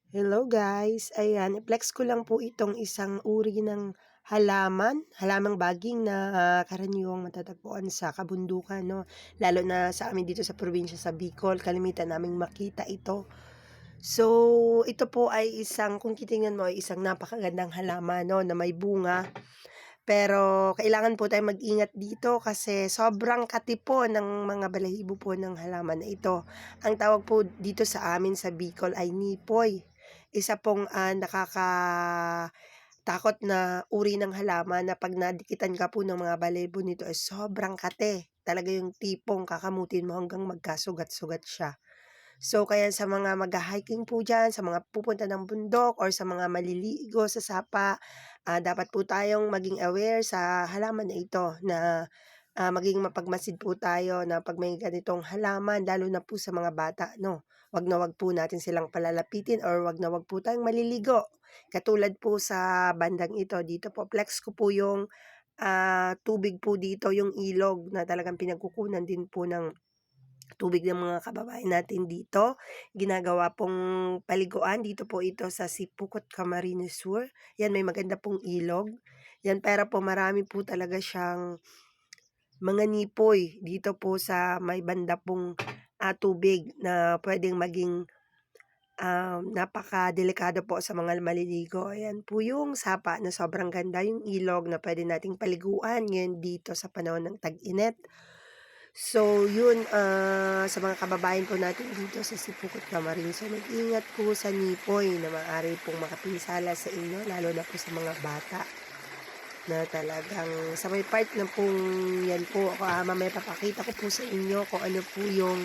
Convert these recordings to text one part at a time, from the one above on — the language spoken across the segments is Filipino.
Hello guys, ayan i-flex ko lang po itong isang uri ng halamang baging na karaniwang matatagpuan sa kabundukan 'no, lalo na sa amin dito sa probinsya sa Bicol kalimitan naming makita ito. So, ito po ay kung titingnan mo ay isang napakagandang halaman 'no, na may bunga. Pero kailangan po tayong mag-ingat dito kasi sobrang kati po ng mga balahibo po ng halaman na ito. Ang tawag po dito sa amin sa Bicol ay nipoy. Isa pong, nakakatakot na uri ng halaman na 'pag nadikitan ka po ng mga balahibo nito ay sobrang kate. Talaga yung tipong kakamutin mo hanggang magkasugat-sugat siya. So, kaya sa mga magha-hiking po diyan, sa mga pupunta ng bundok or sa mga maliligo sa sapa, dapat po tayong maging aware sa halaman na ito na, maging mapagmasid po tayo na 'pag may ganitong halaman lalo na po sa mga bata 'no. 'Wag na 'wag po natin silang palalapitin or 'wag na 'wag po tayong maliligo. Katulad po sa bandang ito, dito po flex ko po yung, tubig po dito, yung ilog na talagang pinagkukunan din po ng tubig ng mga kababayan natin dito. Ginagawa pong paliguan dito po ito sa Sipukot, Camarines Sur. Yan may maganda pong ilog. Yan pero po marami po talaga siyang mga nipoy dito po sa may banda pong, tubig na puwedeng maging, napakadelikado po sa mga maliligo. Ayan po yung sapa na sobrang ganda, yung ilog na puwede nating paliguan ngayon dito sa panahon ng tag-init. So yun, sa mga kababayan po natin dito sa Sipukot, Camarines, so mag-ingat po sa nipoy na maaari pong makapinsala sa inyo lalo na po sa mga bata na talagang sa may part na pong yan po, mamaya papakita ko po sa inyo kung ano po yung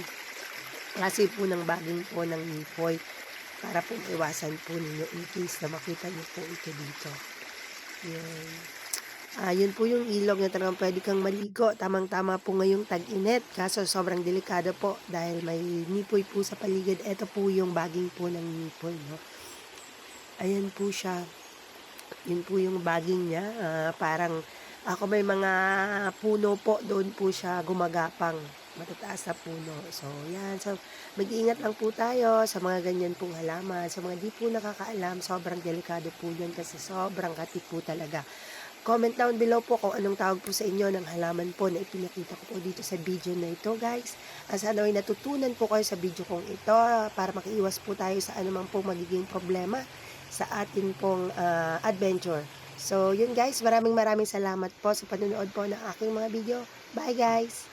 klase po ng baging po ng nipoy para po maiwasan po ninyo in case na makita niyo po ito dito. Yan. Yun po yung ilog na talagang puwede kang maligo, tamang-tama po ngayong tag-init kaso sobrang delikado po dahil may nipoy po sa paligid. Eto po yung baging po ng nipoy 'no. Ayan po siya, yun po yung baging niya, parang, kung may mga puno po doon po siya gumagapang, matataas na puno. So yan, so mag-iingat lang po tayo sa mga ganyan pong halaman. Sa mga di po nakakaalam, sobrang delikado po yan kasi sobrang kati po talaga. Comment down below po kung anong tawag po sa inyo ng halaman po na ipinakita ko po dito sa video na ito guys. Sana ay natutunan po kayo sa video kong ito para makiiwas po tayo sa anumang pong magiging problema sa atin pong adventure. So yun guys, maraming salamat po sa panonood po ng aking mga video. Bye guys!